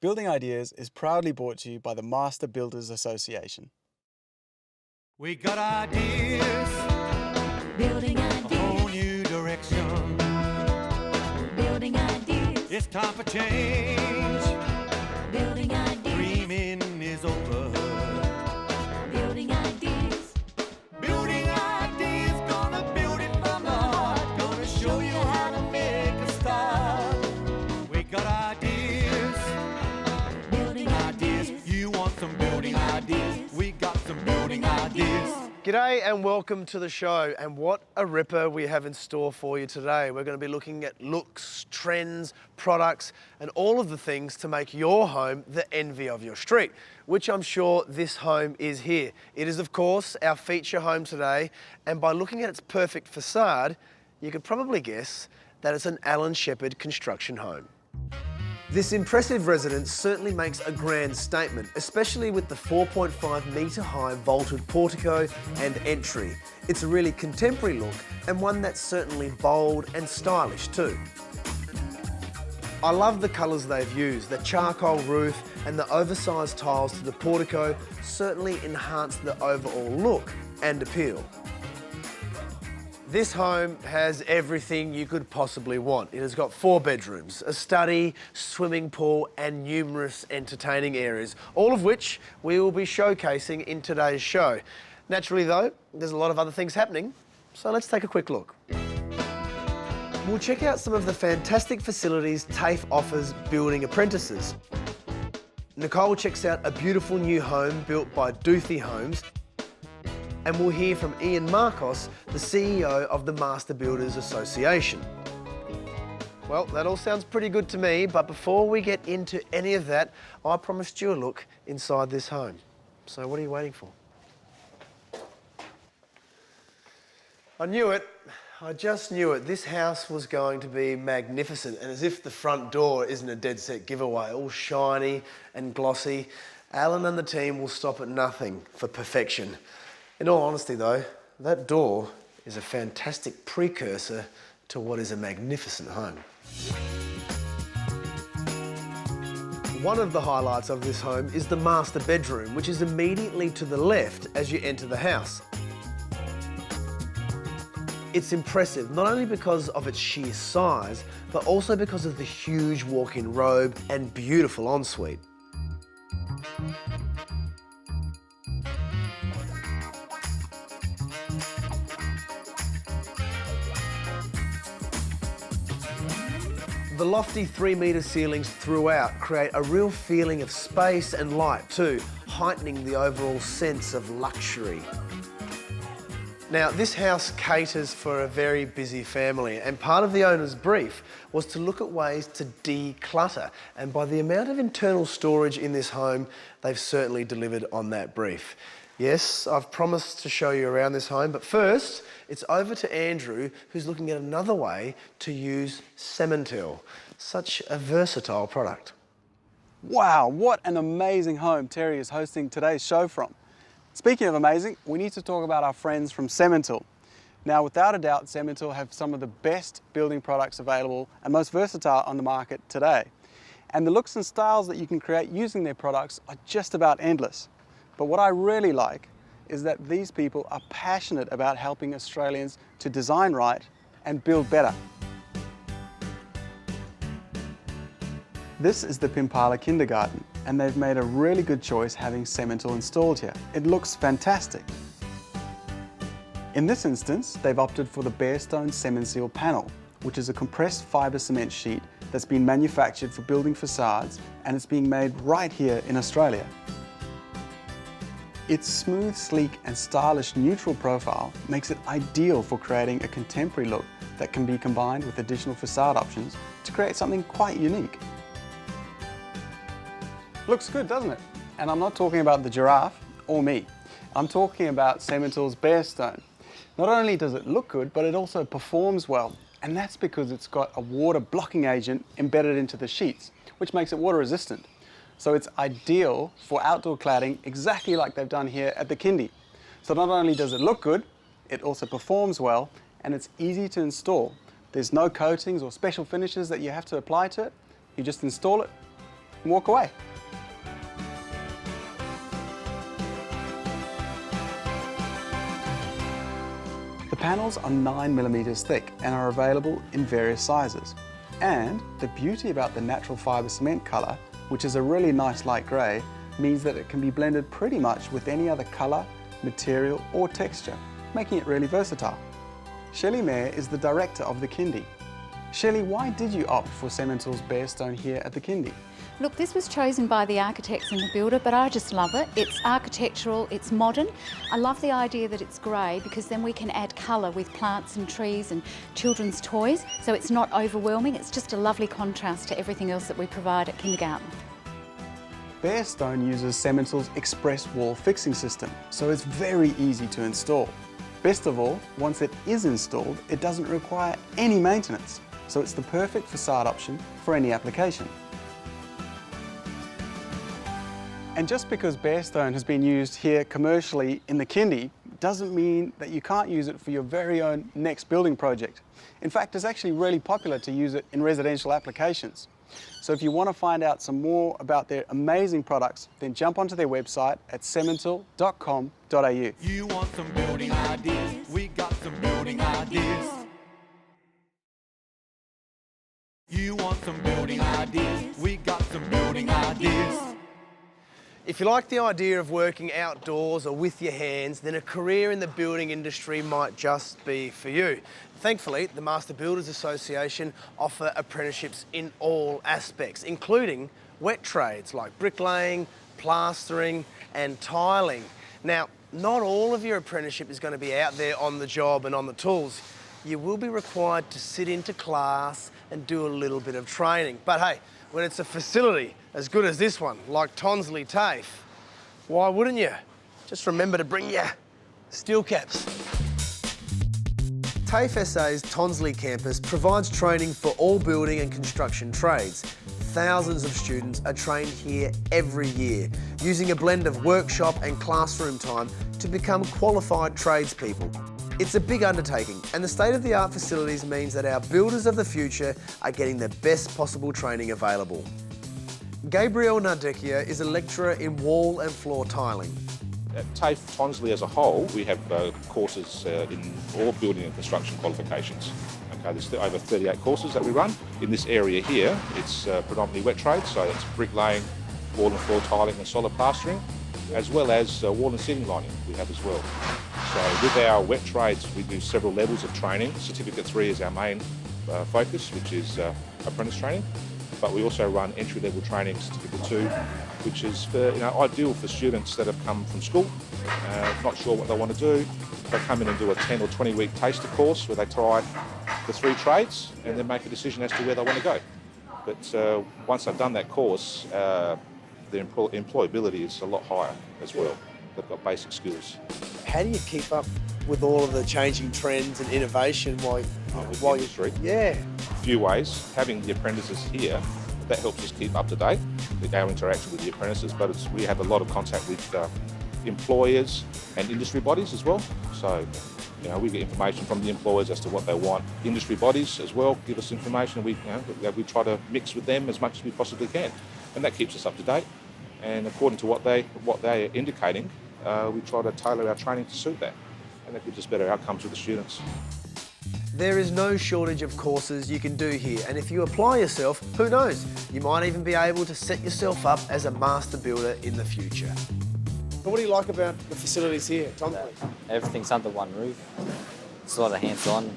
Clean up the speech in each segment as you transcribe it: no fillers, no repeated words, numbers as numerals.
Building Ideas is proudly brought to you by the Master Builders Association. We got ideas, Building a ideas, whole new direction. building ideas, It's time for change. building ideas, Dreaming is over. building ideas, Building ideas, gonna build it from the heart. Gonna show you how to make a start. We got ideas, building ideas. ideas, You want some building ideas? We got some building ideas. G'day and welcome to the show, and what a ripper we have in store for you today. We're going to be looking at looks, trends, products and all of the things to make your home the envy of your street, which I'm sure this home is here. It is of course our feature home today, and by looking at its perfect facade you could probably guess that it's an Alan Shepard construction home. This impressive residence certainly makes a grand statement, especially with the 4.5 metre high vaulted portico and entry. It's a really contemporary look and one that's certainly bold and stylish too. I love the colours they've used. The charcoal roof and the oversized tiles to the portico certainly enhance the overall look and appeal. This home has everything you could possibly want. It has got 4 bedrooms, a study, swimming pool and numerous entertaining areas, all of which we will be showcasing in today's show. Naturally though, there's a lot of other things happening, so let's take a quick look. We'll check out some of the fantastic facilities TAFE offers building apprentices. Nicole checks out a beautiful new home built by Doothie Homes, and we'll hear from Ian Marcos, the CEO of the Master Builders Association. Well, that all sounds pretty good to me, but before we get into any of that, I promised you a look inside this home. So what are you waiting for? I knew it. I just knew it. This house was going to be magnificent, and as if the front door isn't a dead set giveaway, all shiny and glossy, Alan and the team will stop at nothing for perfection. In all honesty though, that door is a fantastic precursor to what is a magnificent home. One of the highlights of this home is the master bedroom, which is immediately to the left as you enter the house. It's impressive, not only because of its sheer size, but also because of the huge walk-in robe and beautiful ensuite. The lofty 3-metre ceilings throughout create a real feeling of space and light too, heightening the overall sense of luxury. Now, this house caters for a very busy family, and part of the owner's brief was to look at ways to declutter, and by the amount of internal storage in this home, they've certainly delivered on that brief. Yes, I've promised to show you around this home, but first, it's over to Andrew, who's looking at another way to use Cementel, such a versatile product. Wow, what an amazing home Terry is hosting today's show from. Speaking of amazing, we need to talk about our friends from Cementel. Now, without a doubt, Cementel have some of the best building products available and most versatile on the market today. And the looks and styles that you can create using their products are just about endless. But what I really like is that these people are passionate about helping Australians to design right and build better. This is the Pimpala Kindergarten, and they've made a really good choice having Cementel installed here. It looks fantastic. In this instance, they've opted for the Barestone Cemenseal panel, which is a compressed fibre cement sheet that's been manufactured for building facades, and it's being made right here in Australia. Its smooth, sleek and stylish neutral profile makes it ideal for creating a contemporary look that can be combined with additional facade options to create something quite unique. Looks good, doesn't it? And I'm not talking about the giraffe or me. I'm talking about Cementel's Barestone. Not only does it look good, but it also performs well. And that's because it's got a water blocking agent embedded into the sheets, which makes it water resistant. So it's ideal for outdoor cladding, exactly like they've done here at the Kindy. So not only does it look good, it also performs well, and it's easy to install. There's no coatings or special finishes that you have to apply to it. You just install it and walk away. The panels are 9mm thick and are available in various sizes. And the beauty about the natural fibre cement colour, which is a really nice light grey, means that it can be blended pretty much with any other colour, material or texture, making it really versatile. Shelley Mayer is the director of the Kindy. Shelley, why did you opt for Cemental's bare stone here at the Kindy? Look, this was chosen by the architects and the builder, but I just love it. It's architectural, it's modern. I love the idea that it's grey because then we can add colour with plants and trees and children's toys, so it's not overwhelming. It's just a lovely contrast to everything else that we provide at kindergarten. Bare stone uses Cemental's express wall fixing system, so it's very easy to install. Best of all, once it is installed, it doesn't require any maintenance, so it's the perfect facade option for any application. And just because bare stone has been used here commercially in the Kindy doesn't mean that you can't use it for your very own next building project. In fact, it's actually really popular to use it in residential applications. So if you want to find out some more about their amazing products, then jump onto their website at cemental.com.au. You want some building ideas? We got some building ideas. You want some building ideas? We got some building ideas. If you like the idea of working outdoors or with your hands, then a career in the building industry might just be for you. Thankfully, the Master Builders Association offer apprenticeships in all aspects, including wet trades like bricklaying, plastering and tiling. Now, not all of your apprenticeship is going to be out there on the job and on the tools. You will be required to sit into class and do a little bit of training. But hey, when it's a facility as good as this one, like Tonsley TAFE, why wouldn't you? Just remember to bring your steel caps. TAFE SA's Tonsley campus provides training for all building and construction trades. Thousands of students are trained here every year, using a blend of workshop and classroom time to become qualified tradespeople. It's a big undertaking, and the state-of-the-art facilities means that our builders of the future are getting the best possible training available. Gabriel Nardekia is a lecturer in wall and floor tiling. At TAFE Tonsley as a whole, we have courses in all building and construction qualifications. Okay, there's over 38 courses that we run. In this area here, it's predominantly wet trades, so it's bricklaying, wall and floor tiling and solid plastering, as well as wall and ceiling lining we have as well. So with our wet trades, we do several levels of training. Certificate 3 is our main focus, which is apprentice training. But we also run entry-level training, Certificate 2, which is ideal for students that have come from school, not sure what they want to do. They come in and do a 10 or 20-week taster course where they try the 3 trades and then make a decision as to where they want to go. But once they've done that course, their employability is a lot higher as well. They've got basic skills. How do you keep up with all of the changing trends and innovation while industry? Yeah. A few ways. Having the apprentices here, that helps us keep up to date with our interaction with the apprentices, but we have a lot of contact with employers and industry bodies as well. So, we get information from the employers as to what they want. Industry bodies as well give us information. We try to mix with them as much as we possibly can, and that keeps us up to date. And according to what they are indicating, we try to tailor our training to suit that, and that gives us better outcomes with the students. There is no shortage of courses you can do here, and if you apply yourself, who knows, you might even be able to set yourself up as a master builder in the future. But what do you like about the facilities here, Tom? Everything's under one roof. It's a lot of hands-on.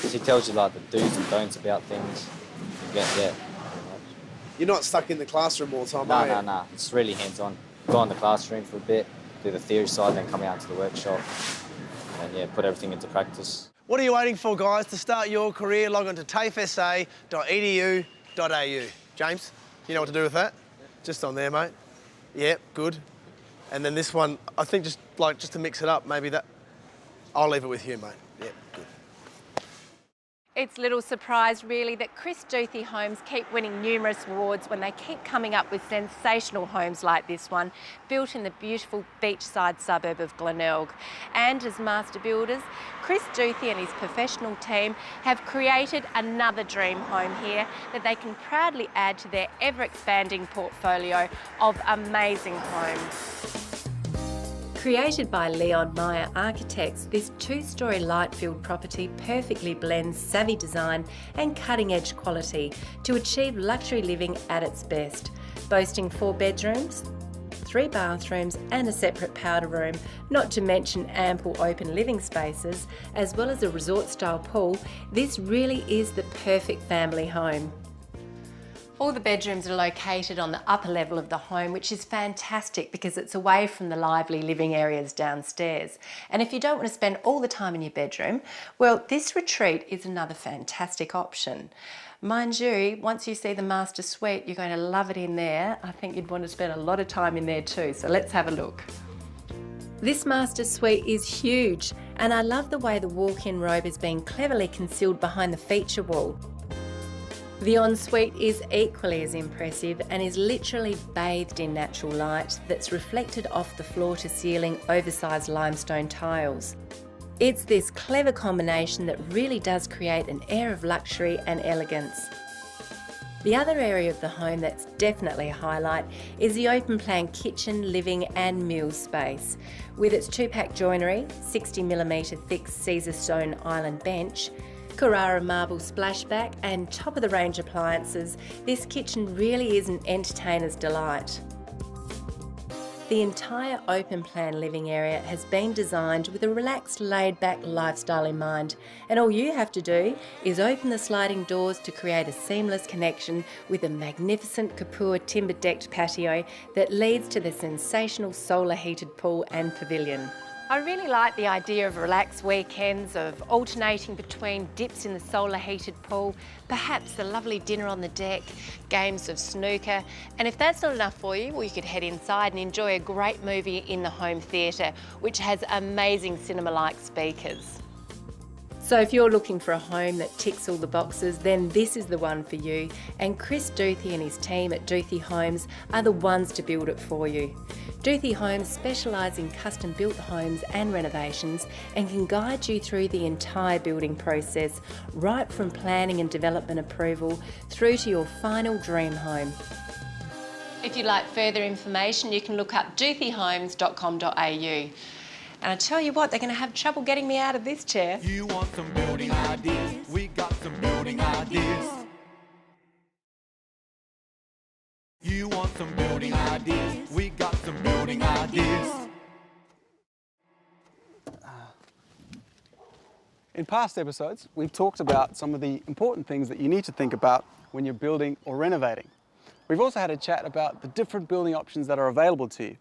She tells you like the do's and don'ts about things. Yeah. You're not stuck in the classroom all the time, are you? No. It's really hands-on. Go in the classroom for a bit, do the theory side, then come out to the workshop, and put everything into practice. What are you waiting for, guys? To start your career, log on to tafesa.edu.au. James, you know what to do with that? Just on there, mate. Yeah, good. And then this one, I think just to mix it up, maybe that. I'll leave it with you, mate. Yeah, good. It's little surprise really that Chris Duthie homes keep winning numerous awards when they keep coming up with sensational homes like this one, built in the beautiful beachside suburb of Glenelg. And as master builders, Chris Duthie and his professional team have created another dream home here that they can proudly add to their ever-expanding portfolio of amazing homes. Created by Leon Meyer Architects, this two-storey light-filled property perfectly blends savvy design and cutting-edge quality to achieve luxury living at its best. Boasting 4 bedrooms, 3 bathrooms and a separate powder room, not to mention ample open living spaces, as well as a resort-style pool, this really is the perfect family home. All the bedrooms are located on the upper level of the home, which is fantastic because it's away from the lively living areas downstairs. And if you don't want to spend all the time in your bedroom, well, this retreat is another fantastic option. Mind you, once you see the master suite, you're going to love it in there. I think you'd want to spend a lot of time in there too, so let's have a look. This master suite is huge, and I love the way the walk-in robe is being cleverly concealed behind the feature wall. The ensuite is equally as impressive and is literally bathed in natural light that's reflected off the floor to ceiling oversized limestone tiles. It's this clever combination that really does create an air of luxury and elegance. The other area of the home that's definitely a highlight is the open plan kitchen, living and meal space. With its 2-pack joinery, 60mm thick Caesar stone island bench, Carrara marble splashback and top-of-the-range appliances, this kitchen really is an entertainer's delight. The entire open-plan living area has been designed with a relaxed, laid-back lifestyle in mind, and all you have to do is open the sliding doors to create a seamless connection with a magnificent Kapua timber-decked patio that leads to the sensational solar-heated pool and pavilion. I really like the idea of relaxed weekends, of alternating between dips in the solar heated pool, perhaps a lovely dinner on the deck, games of snooker, and if that's not enough for you, well, you could head inside and enjoy a great movie in the home theatre, which has amazing cinema-like speakers. So if you're looking for a home that ticks all the boxes, then this is the one for you, and Chris Duthie and his team at Duthie Homes are the ones to build it for you. Duthie Homes specialise in custom built homes and renovations and can guide you through the entire building process, right from planning and development approval through to your final dream home. If you'd like further information, you can look up duthiehomes.com.au. And I tell you what, they're going to have trouble getting me out of this chair. You want some building ideas? We got some building ideas. You want some building ideas? We got some building ideas. In past episodes, we've talked about some of the important things that you need to think about when you're building or renovating. We've also had a chat about the different building options that are available to you.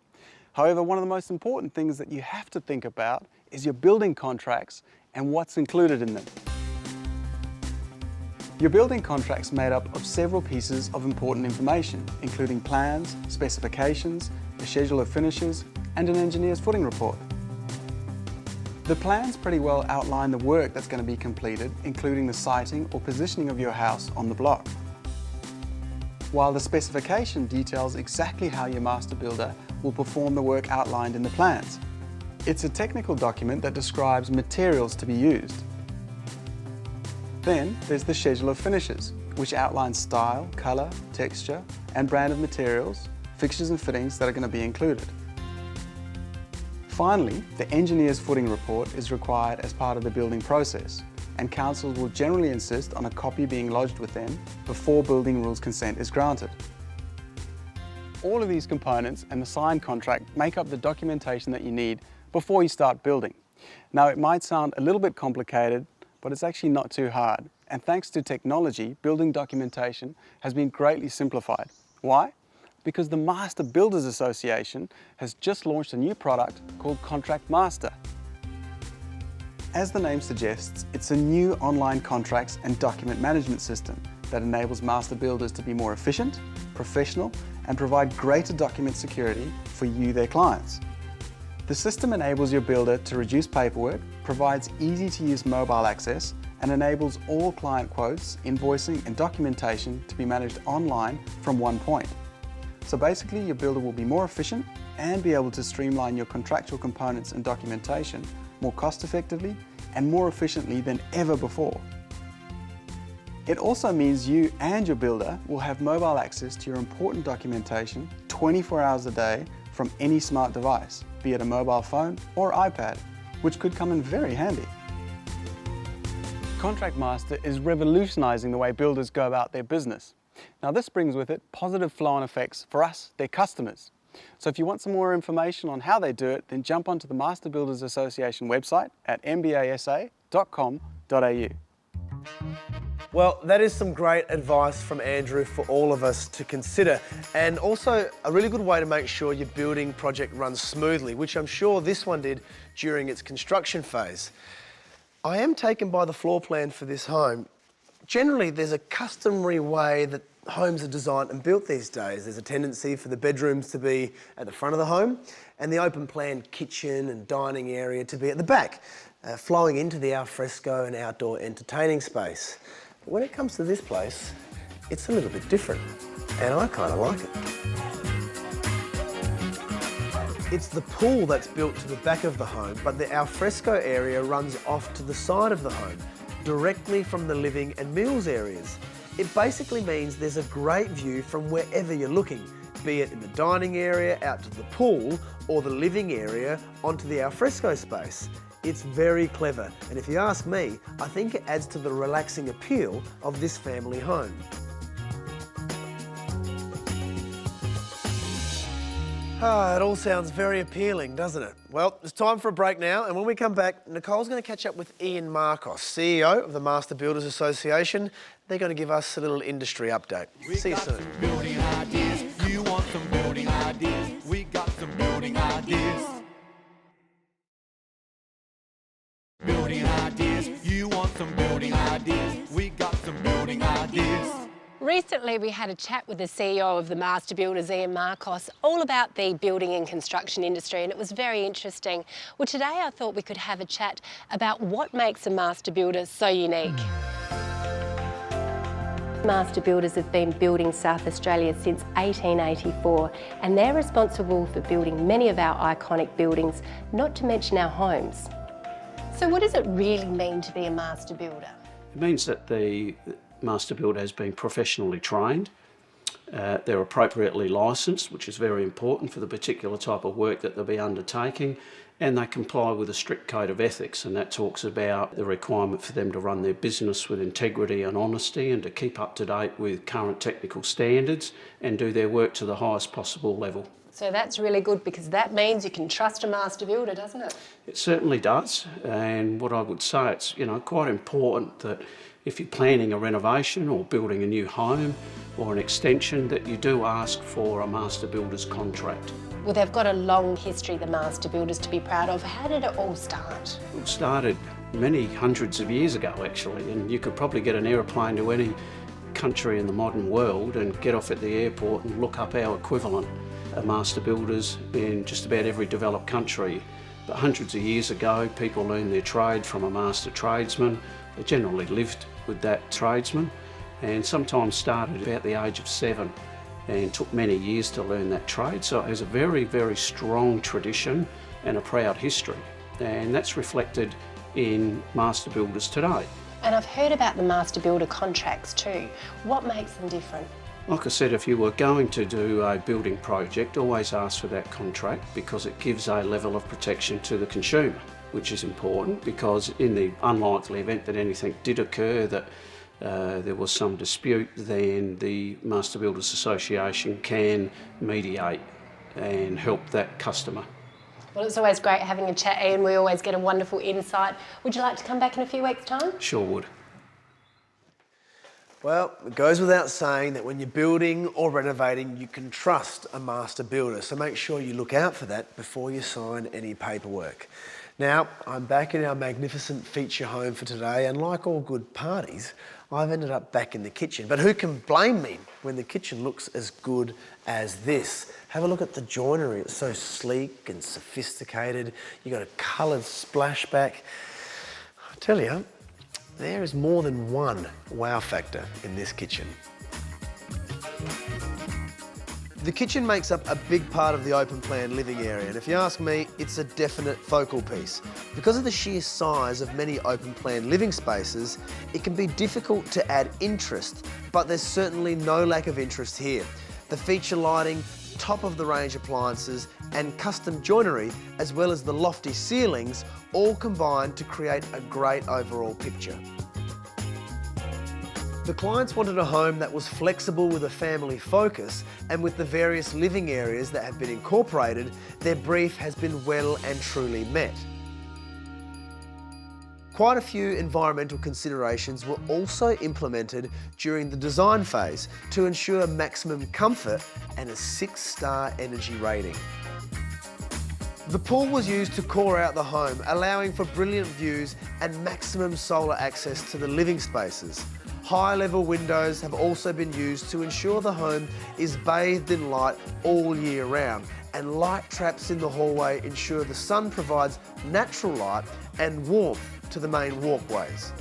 However, one of the most important things that you have to think about is your building contracts and what's included in them. Your building contract's made up of several pieces of important information, including plans, specifications, a schedule of finishes, and an engineer's footing report. The plans pretty well outline the work that's going to be completed, including the siting or positioning of your house on the block. While the specification details exactly how your master builder will perform the work outlined in the plans. It's a technical document that describes materials to be used. Then there's the schedule of finishes, which outlines style, colour, texture, and brand of materials, fixtures and fittings that are going to be included. Finally, the engineer's footing report is required as part of the building process, and councils will generally insist on a copy being lodged with them before building rules consent is granted. All of these components and the signed contract make up the documentation that you need before you start building. Now, it might sound a little bit complicated, but it's actually not too hard. And thanks to technology, building documentation has been greatly simplified. Why? Because the Master Builders Association has just launched a new product called Contract Master. As the name suggests, it's a new online contracts and document management system that enables master builders to be more efficient, professional, and provide greater document security for you, their clients. The system enables your builder to reduce paperwork, provides easy-to-use mobile access, and enables all client quotes, invoicing and documentation to be managed online from one point. So basically your builder will be more efficient and be able to streamline your contractual components and documentation more cost effectively and more efficiently than ever before. It also means you and your builder will have mobile access to your important documentation 24 hours a day from any smart device, be it a mobile phone or iPad, which could come in very handy. Contract Master is revolutionising the way builders go about their business. Now this brings with it positive flow-on effects for us, their customers. So if you want some more information on how they do it, then jump onto the Master Builders Association website at mbasa.com.au. Well, that is some great advice from Andrew for all of us to consider, and also a really good way to make sure your building project runs smoothly, which I'm sure this one did during its construction phase. I am taken by the floor plan for this home. Generally, there's a customary way that homes are designed and built these days. There's a tendency for the bedrooms to be at the front of the home and the open plan kitchen and dining area to be at the back, flowing into the alfresco and outdoor entertaining space. But when it comes to this place, it's a little bit different, and I kind of like it. It's the pool that's built to the back of the home, but the alfresco area runs off to the side of the home, directly from the living and meals areas. It basically means there's a great view from wherever you're looking, be it in the dining area, out to the pool, or the living area onto the alfresco space. It's very clever, and if you ask me, I think it adds to the relaxing appeal of this family home. It all sounds very appealing, doesn't it? Well, it's time for a break now, and when we come back, Nicole's going to catch up with Ian Marcos, CEO of the Master Builders Association. They're going to give us a little industry update. See you soon. Building ideas. You want some building ideas? We got some building ideas. Building ideas. You want some building ideas? We got some building ideas. Recently we had a chat with the CEO of the Master Builders, Ian Marcos, all about the building and construction industry, and it was very interesting. Well, today I thought we could have a chat about what makes a Master Builder so unique. Master Builders have been building South Australia since 1884, and they're responsible for building many of our iconic buildings, not to mention our homes. So what does it really mean to be a Master Builder? It means that the Master Builder has been professionally trained. They're appropriately licensed, which is very important for the particular type of work that they'll be undertaking, and they comply with a strict code of ethics, and that talks about the requirement for them to run their business with integrity and honesty and to keep up to date with current technical standards and do their work to the highest possible level. So that's really good, because that means you can trust a Master Builder, doesn't it? It certainly does, and what I would say, it's quite important that if you're planning a renovation or building a new home or an extension, that you do ask for a Master Builder's contract. Well, they've got a long history, the Master Builders, to be proud of. How did it all start? It started many hundreds of years ago, actually, and you could probably get an aeroplane to any country in the modern world and get off at the airport and look up our equivalent of Master Builders in just about every developed country. But hundreds of years ago, people learned their trade from a master tradesman. They generally lived with that tradesman and sometimes started about the age of 7 and took many years to learn that trade. So it has a very, very strong tradition and a proud history, and that's reflected in Master Builders today. And I've heard about the Master Builder contracts too. What makes them different? Like I said, if you were going to do a building project, always ask for that contract, because it gives a level of protection to the consumer, which is important, because in the unlikely event that anything did occur, that there was some dispute, then the Master Builders Association can mediate and help that customer. Well, it's always great having a chat, Ian. We always get a wonderful insight. Would you like to come back in a few weeks' time? Sure would. Well, it goes without saying that when you're building or renovating, you can trust a Master Builder. So make sure you look out for that before you sign any paperwork. Now, I'm back in our magnificent feature home for today, and like all good parties, I've ended up back in the kitchen. But who can blame me when the kitchen looks as good as this? Have a look at the joinery. It's so sleek and sophisticated. You've got a coloured splashback. I tell you, there is more than one wow factor in this kitchen. The kitchen makes up a big part of the open plan living area, and if you ask me, it's a definite focal piece. Because of the sheer size of many open plan living spaces, it can be difficult to add interest, but there's certainly no lack of interest here. The feature lighting, top of the range appliances, and custom joinery, as well as the lofty ceilings, all combine to create a great overall picture. The clients wanted a home that was flexible with a family focus, and with the various living areas that have been incorporated, their brief has been well and truly met. Quite a few environmental considerations were also implemented during the design phase to ensure maximum comfort and a 6-star energy rating. The pool was used to core out the home, allowing for brilliant views and maximum solar access to the living spaces. High-level windows have also been used to ensure the home is bathed in light all year round, and light traps in the hallway ensure the sun provides natural light and warmth to the main walkways.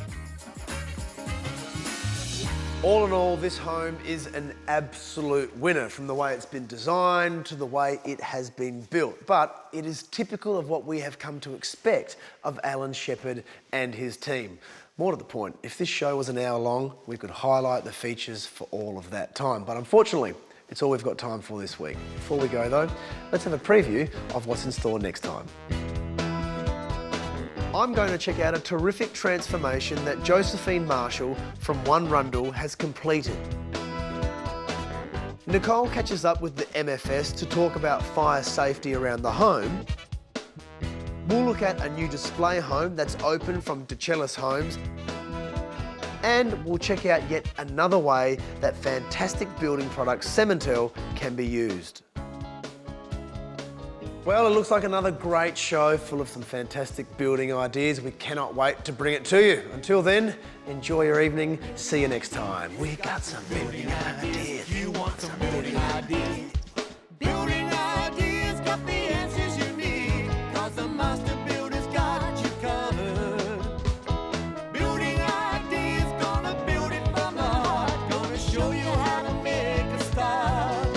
All in all, this home is an absolute winner, from the way it's been designed to the way it has been built. But it is typical of what we have come to expect of Alan Shepherd and his team. More to the point, if this show was an hour long, we could highlight the features for all of that time. But unfortunately, it's all we've got time for this week. Before we go though, let's have a preview of what's in store next time. I'm going to check out a terrific transformation that Josephine Marshall from One Rundle has completed. Nicole catches up with the MFS to talk about fire safety around the home. We'll look at a new display home that's open from DeCellis Homes. And we'll check out yet another way that fantastic building product Cementel can be used. Well, it looks like another great show full of some fantastic building ideas. We cannot wait to bring it to you. Until then, enjoy your evening. See you next time. We got some building ideas. You want some building ideas? Building ideas got the answers you need, 'cause the master builder's got you covered. Building ideas, gonna build it from the heart, gonna show you how to make a start.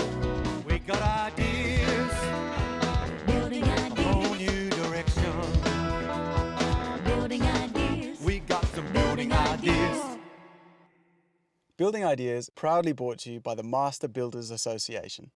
We got ideas, Building a ideas. whole new direction. Building ideas. We got some building ideas. Building Ideas proudly brought to you by the Master Builders Association.